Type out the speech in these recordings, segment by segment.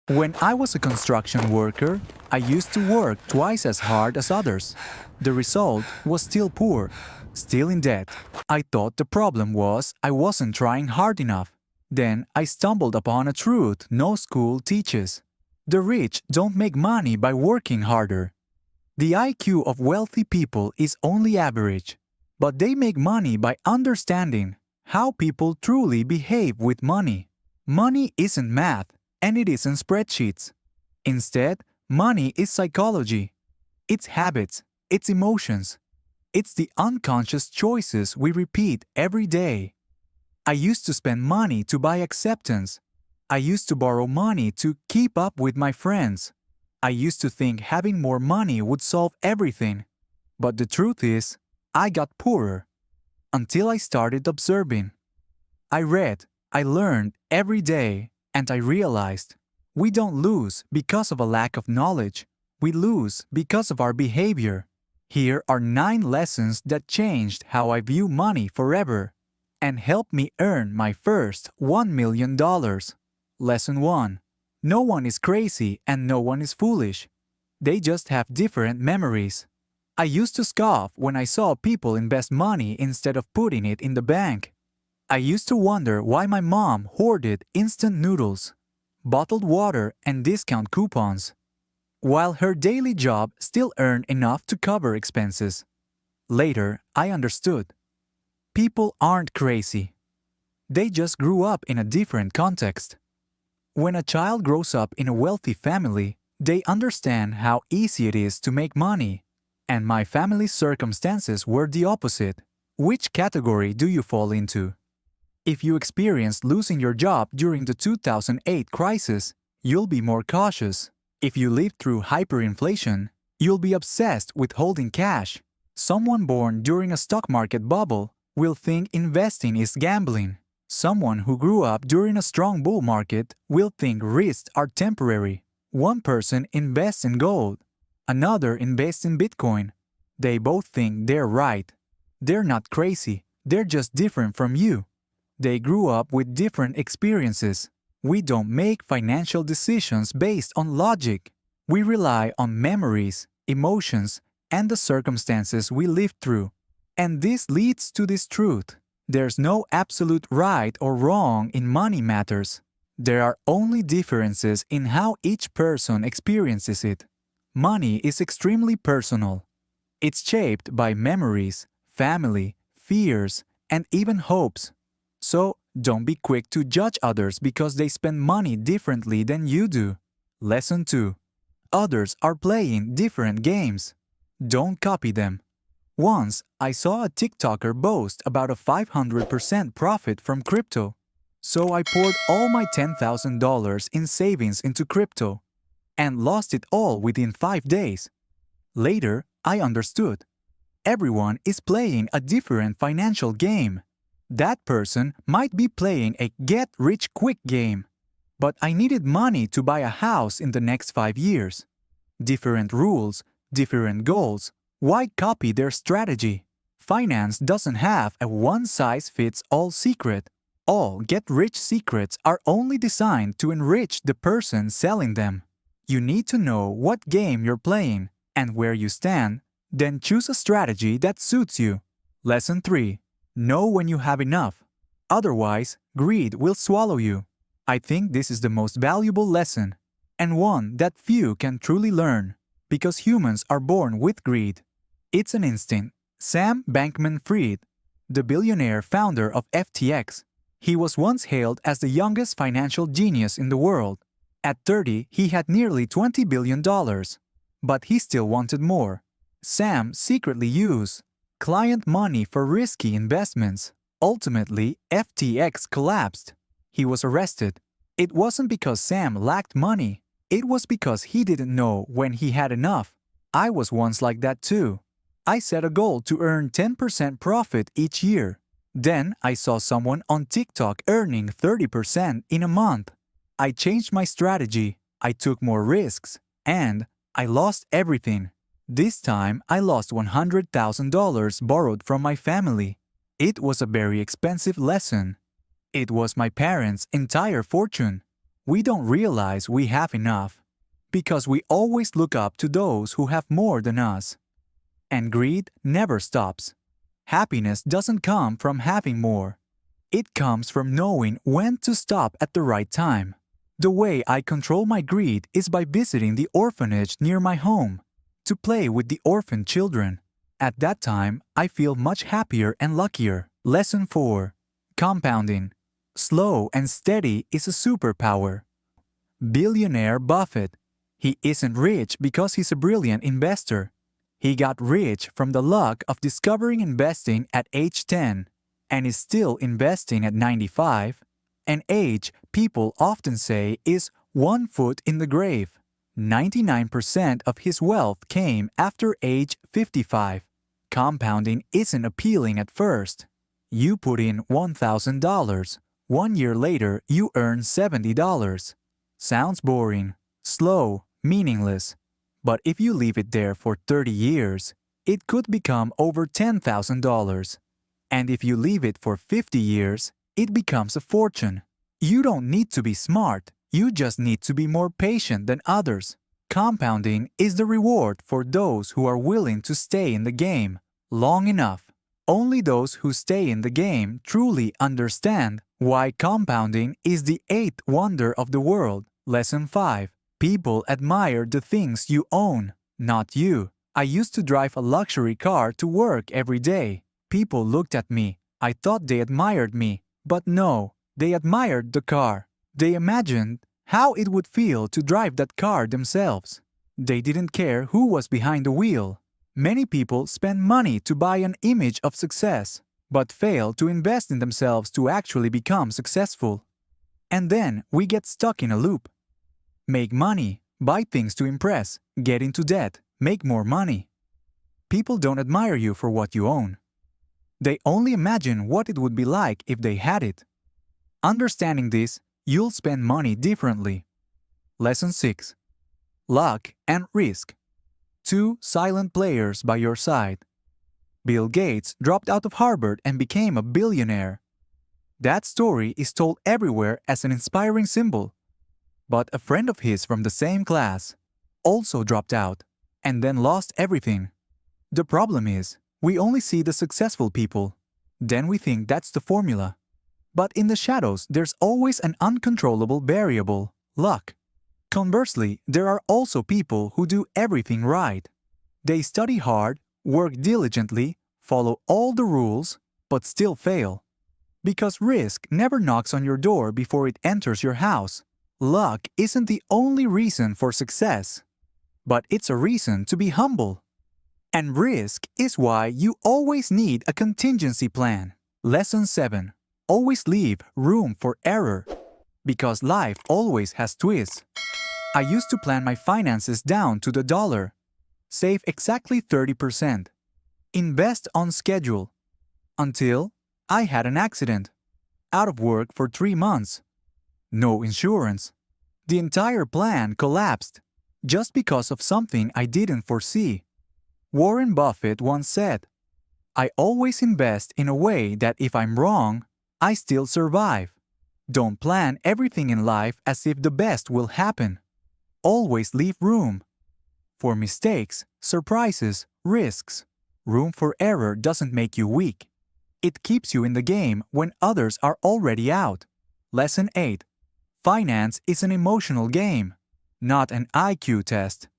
When I was a construction worker, I used to work twice as hard as others. The result was still poor, still in debt. I thought the problem was I wasn't trying hard enough. Then I stumbled upon a truth no school teaches. The rich don't make money by working harder. The IQ of wealthy people is only average, but they make money by understanding how people truly behave with money. Money isn't math, and it isn't spreadsheets. Instead, money is psychology. It's habits, it's emotions. It's the unconscious choices we repeat every day. I used to spend money to buy acceptance. I used to borrow money to keep up with my friends. I used to think having more money would solve everything. But the truth is, I got poorer. Until I started observing. I read, I learned every day, and I realized we don't lose because of a lack of knowledge. We lose because of our behavior. Here are 9 lessons that changed how I view money forever and helped me earn my first $1 million. Lesson 1. No one is crazy and no one is foolish. They just have different memories. I used to scoff when I saw people invest money instead of putting it in the bank. I used to wonder why my mom hoarded instant noodles, bottled water, and discount coupons, while her daily job still earned enough to cover expenses. Later, I understood. People aren't crazy. They just grew up in a different context. When a child grows up in a wealthy family, they understand how easy it is to make money. And my family's circumstances were the opposite. Which category do you fall into? If you experienced losing your job during the 2008 crisis, you'll be more cautious. If you lived through hyperinflation, you'll be obsessed with holding cash. Someone born during a stock market bubble will think investing is gambling. Someone who grew up during a strong bull market will think risks are temporary. One person invests in gold, another invests in Bitcoin. They both think they're right. They're not crazy, they're just different from you. They grew up with different experiences. We don't make financial decisions based on logic. We rely on memories, emotions, and the circumstances we lived through. And this leads to this truth. There's no absolute right or wrong in money matters. There are only differences in how each person experiences it. Money is extremely personal. It's shaped by memories, family, fears, and even hopes. So, don't be quick to judge others because they spend money differently than you do. Lesson 2. Others are playing different games. Don't copy them. Once, I saw a TikToker boast about a 500% profit from crypto. So I poured all my $10,000 in savings into crypto and lost it all within 5 days. Later, I understood. Everyone is playing a different financial game. That person might be playing a get-rich-quick game. But I needed money to buy a house in the next 5 years. Different rules, different goals. Why copy their strategy? Finance doesn't have a one-size-fits-all secret. All get-rich secrets are only designed to enrich the person selling them. You need to know what game you're playing and where you stand, then choose a strategy that suits you. Lesson 3. Know when you have enough. Otherwise, greed will swallow you. I think this is the most valuable lesson, and one that few can truly learn, because humans are born with greed. It's an instinct. Sam Bankman-Fried, the billionaire founder of FTX, he was once hailed as the youngest financial genius in the world. At 30, he had nearly $20 billion. But he still wanted more. Sam secretly used client money for risky investments. Ultimately, FTX collapsed. He was arrested. It wasn't because Sam lacked money. It was because he didn't know when he had enough. I was once like that too. I set a goal to earn 10% profit each year. Then I saw someone on TikTok earning 30% in a month. I changed my strategy. I took more risks. And I lost everything. This time, I lost $100,000 borrowed from my family. It was a very expensive lesson. It was my parents' entire fortune. We don't realize we have enough because we always look up to those who have more than us. And greed never stops. Happiness doesn't come from having more. It comes from knowing when to stop at the right time. The way I control my greed is by visiting the orphanage near my home to play with the orphan children. At that time, I feel much happier and luckier. Lesson 4. Compounding. Slow and steady is a superpower. Billionaire Buffett. He isn't rich because he's a brilliant investor. He got rich from the luck of discovering investing at age 10 and is still investing at 95, an age people often say is 1 foot in the grave. 99% of his wealth came after age 55. Compounding isn't appealing at first. You put in $1,000. 1 year later, you earn $70. Sounds boring, slow, meaningless. But if you leave it there for 30 years, it could become over $10,000. And if you leave it for 50 years, it becomes a fortune. You don't need to be smart. You just need to be more patient than others. Compounding is the reward for those who are willing to stay in the game long enough. Only those who stay in the game truly understand why compounding is the 8th wonder of the world. Lesson 5. People admire the things you own, not you. I used to drive a luxury car to work every day. People looked at me. I thought they admired me. But no, they admired the car. They imagined how it would feel to drive that car themselves. They didn't care who was behind the wheel. Many people spend money to buy an image of success, but fail to invest in themselves to actually become successful. And then we get stuck in a loop. Make money, buy things to impress, get into debt, make more money. People don't admire you for what you own. They only imagine what it would be like if they had it. Understanding this, you'll spend money differently. Lesson 6. Luck and risk. 2 silent players by your side. Bill Gates dropped out of Harvard and became a billionaire. That story is told everywhere as an inspiring symbol. But a friend of his from the same class also dropped out and then lost everything. The problem is, we only see the successful people. Then we think that's the formula. But in the shadows, there's always an uncontrollable variable, luck. Conversely, there are also people who do everything right. They study hard, work diligently, follow all the rules, but still fail. Because risk never knocks on your door before it enters your house. Luck isn't the only reason for success, but it's a reason to be humble. And risk is why you always need a contingency plan. Lesson 7. Always leave room for error, because life always has twists. I used to plan my finances down to the dollar. Save exactly 30%. Invest on schedule. Until I had an accident. Out of work for 3 months. No insurance. The entire plan collapsed just because of something I didn't foresee. Warren Buffett once said, "I always invest in a way that if I'm wrong, I still survive." Don't plan everything in life as if the best will happen. Always leave room for mistakes, surprises, risks. Room for error doesn't make you weak. It keeps you in the game when others are already out. Lesson 8. Finance is an emotional game, not an IQ test.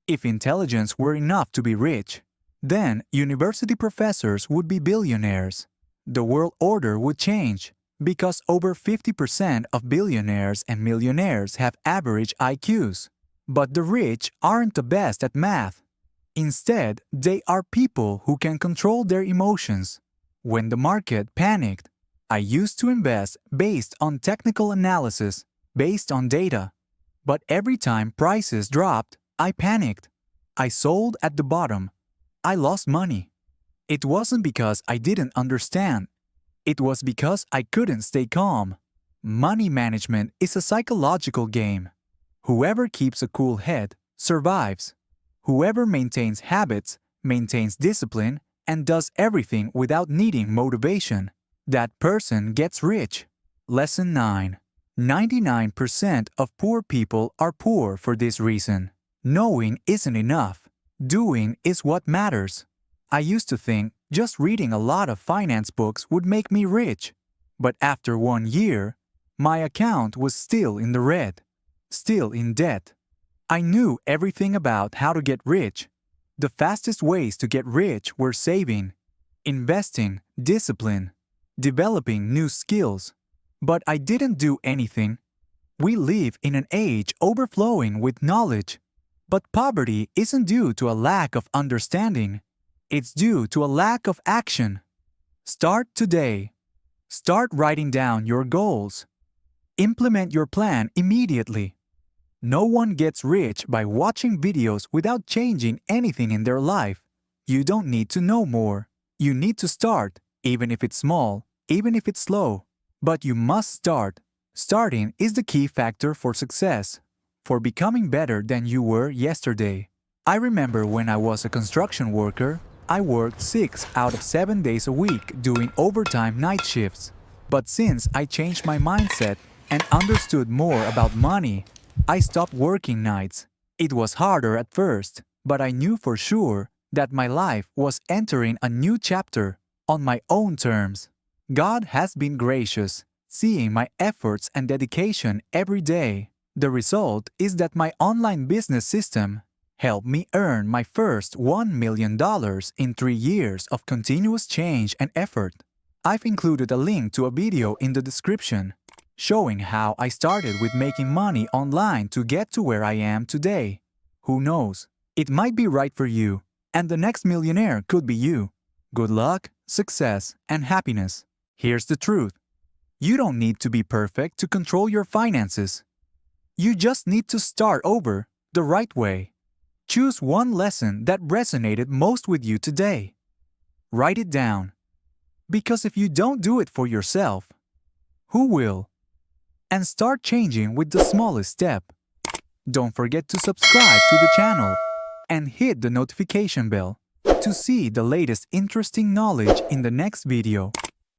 If intelligence were enough to be rich, then university professors would be billionaires. The world order would change because over 50% of billionaires and millionaires have average IQs. But the rich aren't the best at math. Instead, they are people who can control their emotions. When the market panicked, I used to invest based on technical analysis, based on data. But every time prices dropped, I panicked. I sold at the bottom. I lost money. It wasn't because I didn't understand. It was because I couldn't stay calm. Money management is a psychological game. Whoever keeps a cool head survives. Whoever maintains habits, maintains discipline, and does everything without needing motivation, that person gets rich. Lesson 9. 99% of poor people are poor for this reason. Knowing isn't enough. Doing is what matters. I used to think just reading a lot of finance books would make me rich. But after 1 year, my account was still in the red, still in debt. I knew everything about how to get rich. The fastest ways to get rich were saving, investing, discipline, developing new skills. But I didn't do anything. We live in an age overflowing with knowledge. But poverty isn't due to a lack of understanding. It's due to a lack of action. Start today. Start writing down your goals. Implement your plan immediately. No one gets rich by watching videos without changing anything in their life. You don't need to know more. You need to start, even if it's small, even if it's slow. But you must start. Starting is the key factor for success, for becoming better than you were yesterday. I remember when I was a construction worker, I worked 6 out of 7 days a week doing overtime night shifts. But since I changed my mindset and understood more about money, I stopped working nights. It was harder at first, but I knew for sure that my life was entering a new chapter on my own terms. God has been gracious, seeing my efforts and dedication every day. The result is that my online business system helped me earn my first $1 million in 3 years of continuous change and effort. I've included a link to a video in the description showing how I started with making money online to get to where I am today. Who knows? It might be right for you, and the next millionaire could be you. Good luck, success, and happiness. Here's the truth. You don't need to be perfect to control your finances. You just need to start over the right way. Choose one lesson that resonated most with you today. Write it down. Because if you don't do it for yourself, who will? And start changing with the smallest step. Don't forget to subscribe to the channel and hit the notification bell to see the latest interesting knowledge in the next video.